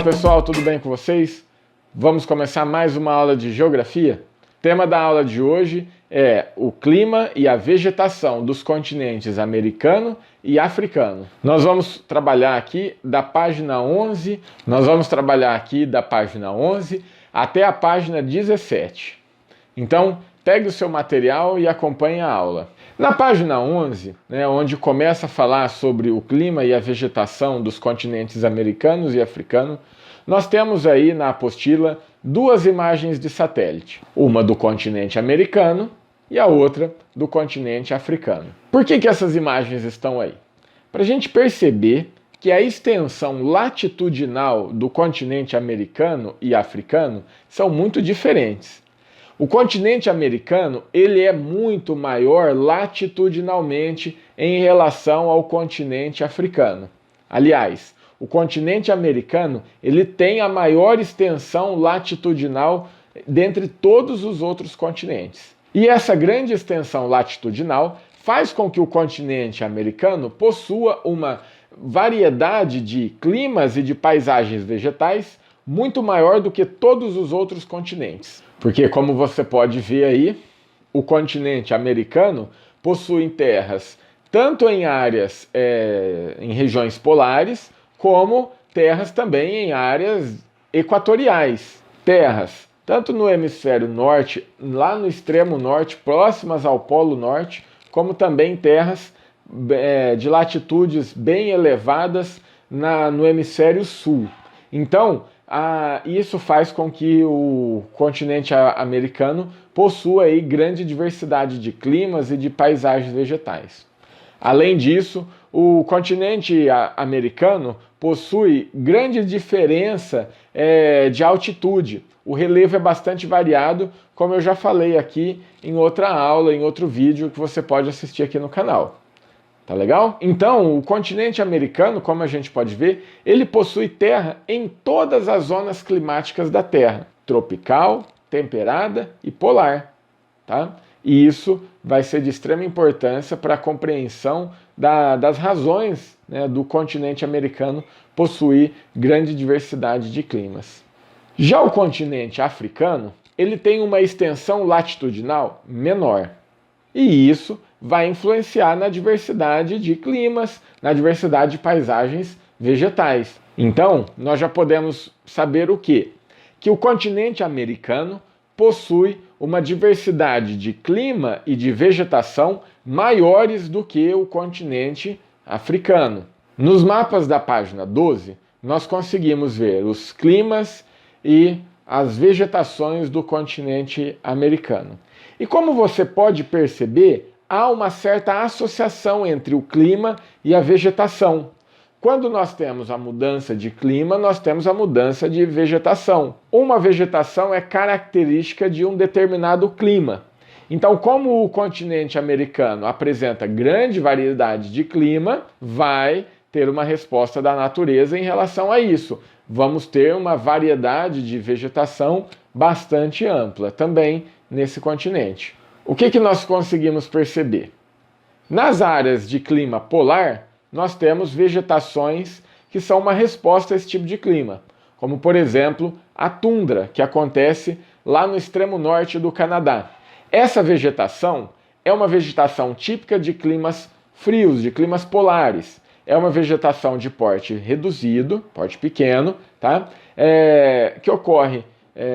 pessoal, tudo bem com vocês? Vamos começar mais uma aula de geografia? O tema da aula de hoje é o clima e a vegetação dos continentes americano e africano. Nós vamos trabalhar aqui da página 11, até a página 17. Então, pegue o seu material e acompanhe a aula. Na página 11, onde começa a falar sobre o clima e a vegetação dos continentes americanos e africano, nós temos aí na apostila duas imagens de satélite. Uma do continente americano e a outra do continente africano. Por que essas imagens estão aí? Para a gente perceber que a extensão latitudinal do continente americano e africano são muito diferentes. O continente americano ele é muito maior latitudinalmente em relação ao continente africano. Aliás, o continente americano ele tem a maior extensão latitudinal dentre todos os outros continentes. E essa grande extensão latitudinal faz com que o continente americano possua uma variedade de climas e de paisagens vegetais muito maior do que todos os outros continentes. Porque, como você pode ver aí, o continente americano possui terras tanto em áreas, em regiões polares, como terras também em áreas equatoriais. Terras tanto no hemisfério norte, lá no extremo norte, próximas ao Polo Norte, como também terras de latitudes bem elevadas no hemisfério sul. Então, isso faz com que o continente americano possua aí grande diversidade de climas e de paisagens vegetais. Além disso, o continente americano possui grande diferença de altitude. O relevo é bastante variado, como eu já falei aqui em outra aula, em outro vídeo que você pode assistir aqui no canal. Tá legal? Então, o continente americano, como a gente pode ver, ele possui terra em todas as zonas climáticas da Terra, tropical, temperada e polar, tá? E isso vai ser de extrema importância para a compreensão das razões, do continente americano possuir grande diversidade de climas. Já o continente africano, ele tem uma extensão latitudinal menor, e isso vai influenciar na diversidade de climas, na diversidade de paisagens vegetais. Então, nós já podemos saber o quê? Que o continente americano possui uma diversidade de clima e de vegetação maiores do que o continente africano. Nos mapas da página 12, nós conseguimos ver os climas e as vegetações do continente americano. E como você pode perceber, há uma certa associação entre o clima e a vegetação. Quando nós temos a mudança de clima, nós temos a mudança de vegetação. Uma vegetação é característica de um determinado clima. Então, como o continente americano apresenta grande variedade de clima, vai ter uma resposta da natureza em relação a isso. Vamos ter uma variedade de vegetação bastante ampla também nesse continente. O que nós conseguimos perceber? Nas áreas de clima polar, nós temos vegetações que são uma resposta a esse tipo de clima, como por exemplo a tundra, que acontece lá no extremo norte do Canadá. Essa vegetação é uma vegetação típica de climas frios, de climas polares. É uma vegetação de porte reduzido, porte pequeno, tá? Que ocorre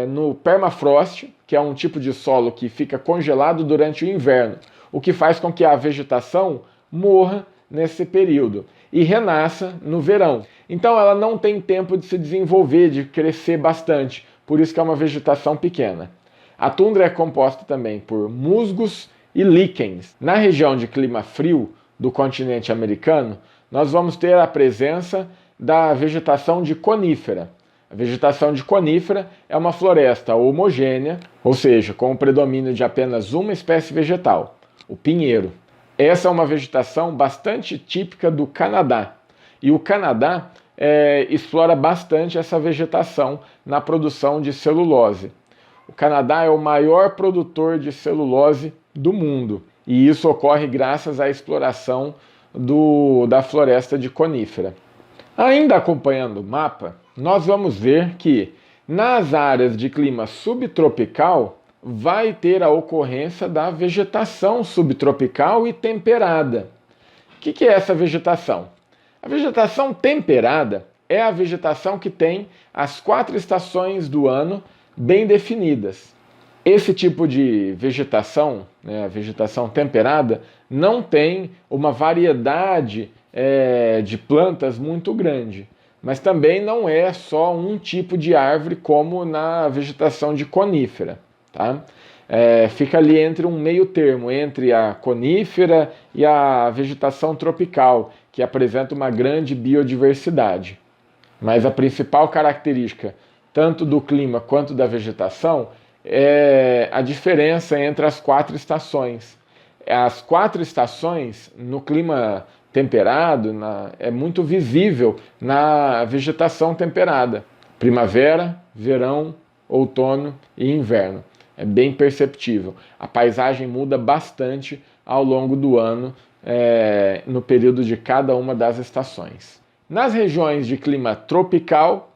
no permafrost, que é um tipo de solo que fica congelado durante o inverno, o que faz com que a vegetação morra nesse período e renasça no verão. Então ela não tem tempo de se desenvolver, de crescer bastante, por isso que é uma vegetação pequena. A tundra é composta também por musgos e líquens. Na região de clima frio do continente americano, nós vamos ter a presença da vegetação de conífera. A vegetação de conífera é uma floresta homogênea, ou seja, com o predomínio de apenas uma espécie vegetal, o pinheiro. Essa é uma vegetação bastante típica do Canadá. E o Canadá explora bastante essa vegetação na produção de celulose. O Canadá é o maior produtor de celulose do mundo. E isso ocorre graças à exploração da floresta de conífera. Ainda acompanhando o mapa, nós vamos ver que nas áreas de clima subtropical vai ter a ocorrência da vegetação subtropical e temperada. O que é essa vegetação? A vegetação temperada é a vegetação que tem as 4 estações do ano bem definidas. Esse tipo de vegetação, né, a vegetação temperada, não tem uma variedade de plantas muito grande, mas também não é só um tipo de árvore como na vegetação de conífera. Tá? Fica ali entre um meio termo, entre a conífera e a vegetação tropical, que apresenta uma grande biodiversidade. Mas a principal característica, tanto do clima quanto da vegetação, é a diferença entre as 4 estações. As 4 estações, no clima temperado, é muito visível na vegetação temperada. Primavera, verão, outono e inverno. É bem perceptível. A paisagem muda bastante ao longo do ano, no período de cada uma das estações. Nas regiões de clima tropical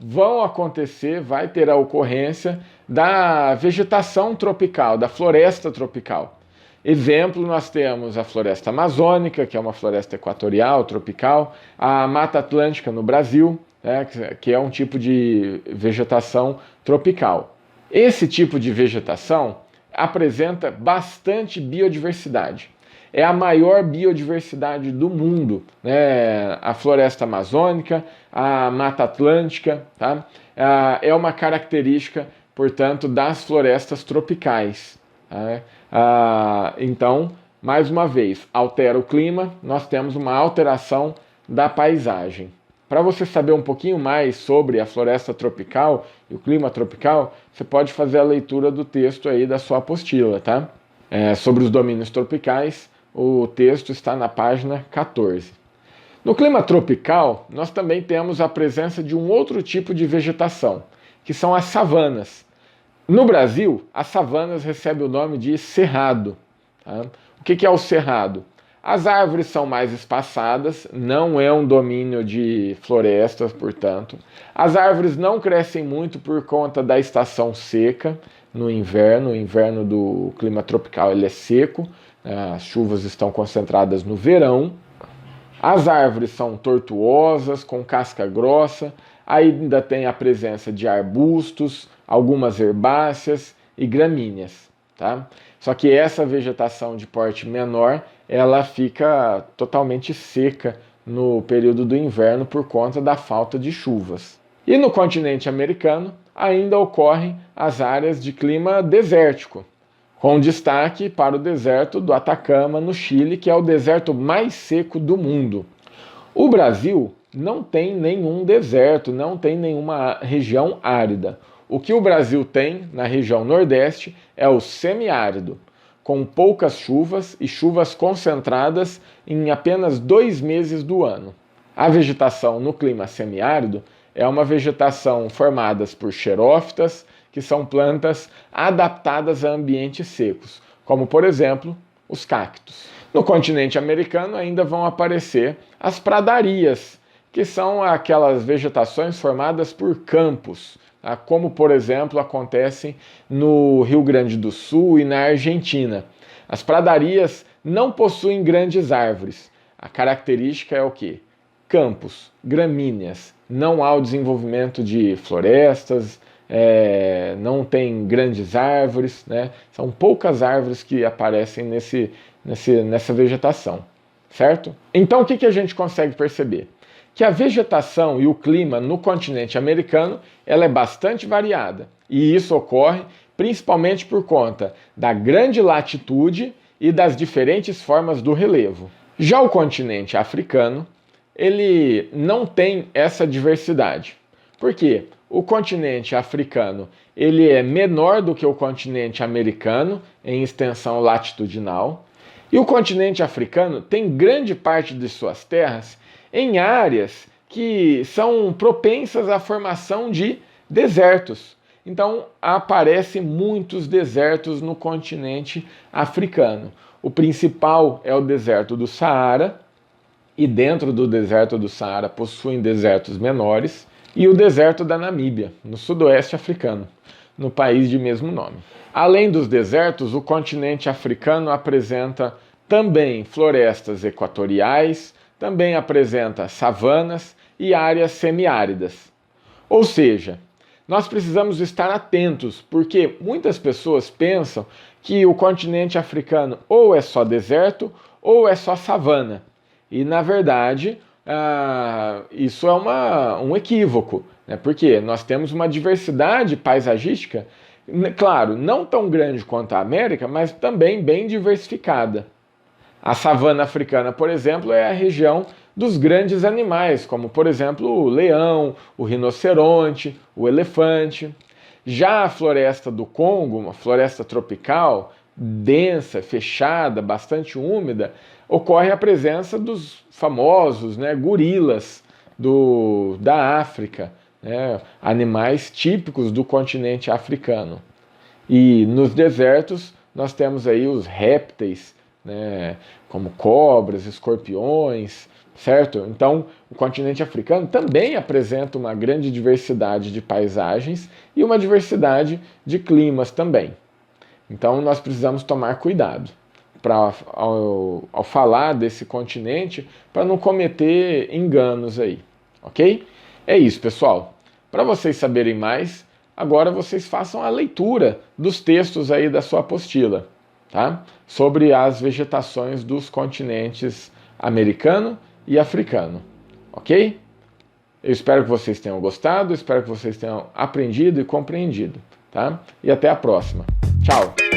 vai ter a ocorrência da vegetação tropical, da floresta tropical. Exemplo, nós temos a floresta amazônica, que é uma floresta equatorial, tropical, a Mata Atlântica no Brasil, que é um tipo de vegetação tropical. Esse tipo de vegetação apresenta bastante biodiversidade. É a maior biodiversidade do mundo, né? A floresta amazônica, a Mata Atlântica, tá? É uma característica, portanto, das florestas tropicais. Tá? Então, mais uma vez, altera o clima, nós temos uma alteração da paisagem. Para você saber um pouquinho mais sobre a floresta tropical e o clima tropical, você pode fazer a leitura do texto aí da sua apostila, tá? Sobre os domínios tropicais, o texto está na página 14. No clima tropical, nós também temos a presença de um outro tipo de vegetação, que são as savanas. No Brasil, as savanas recebem o nome de cerrado. Tá? O que é o cerrado? As árvores são mais espaçadas, não é um domínio de florestas, portanto. As árvores não crescem muito por conta da estação seca no inverno. O inverno do clima tropical ele é seco, as chuvas estão concentradas no verão. As árvores são tortuosas, com casca grossa, ainda tem a presença de arbustos, algumas herbáceas e gramíneas. Tá? Só que essa vegetação de porte menor, ela fica totalmente seca no período do inverno por conta da falta de chuvas. E no continente americano ainda ocorrem as áreas de clima desértico, com destaque para o deserto do Atacama, no Chile, que é o deserto mais seco do mundo. O Brasil não tem nenhum deserto, não tem nenhuma região árida. O que o Brasil tem na região Nordeste é o semiárido, com poucas chuvas e chuvas concentradas em apenas 2 meses do ano. A vegetação no clima semiárido é uma vegetação formada por xerófitas, que são plantas adaptadas a ambientes secos, como por exemplo os cactos. No continente americano ainda vão aparecer as pradarias, que são aquelas vegetações formadas por campos, como por exemplo acontecem no Rio Grande do Sul e na Argentina. As pradarias não possuem grandes árvores. A característica é o quê? Campos, gramíneas. Não há o desenvolvimento de florestas, não tem grandes árvores, né? São poucas árvores que aparecem nessa vegetação, certo? Então o que a gente consegue perceber? Que a vegetação e o clima no continente americano ela é bastante variada, e isso ocorre principalmente por conta da grande latitude e das diferentes formas do relevo. Já o continente africano, ele não tem essa diversidade. Por quê? O continente africano ele é menor do que o continente americano em extensão latitudinal, e o continente africano tem grande parte de suas terras em áreas que são propensas à formação de desertos. Então, aparecem muitos desertos no continente africano. O principal é o deserto do Saara, e dentro do deserto do Saara possuem desertos menores, e o deserto da Namíbia, no sudoeste africano, no país de mesmo nome. Além dos desertos, o continente africano apresenta também florestas equatoriais, também apresenta savanas e áreas semiáridas. Ou seja, nós precisamos estar atentos, porque muitas pessoas pensam que o continente africano ou é só deserto ou é só savana. E, na verdade, isso é um equívoco, né? Porque nós temos uma diversidade paisagística, claro, não tão grande quanto a América, mas também bem diversificada. A savana africana, por exemplo, é a região dos grandes animais, como, por exemplo, o leão, o rinoceronte, o elefante. Já a floresta do Congo, uma floresta tropical, densa, fechada, bastante úmida, ocorre a presença dos famosos, né, gorilas da África, né, animais típicos do continente africano. E nos desertos nós temos aí os répteis, né, como cobras, escorpiões, certo? Então, o continente africano também apresenta uma grande diversidade de paisagens e uma diversidade de climas também. Então, nós precisamos tomar cuidado ao falar desse continente para não cometer enganos aí, ok? É isso, pessoal. Para vocês saberem mais, agora vocês façam a leitura dos textos aí da sua apostila, tá? Sobre as vegetações dos continentes americano e africano, ok? Eu espero que vocês tenham gostado, espero que vocês tenham aprendido e compreendido, tá? E até a próxima. Tchau!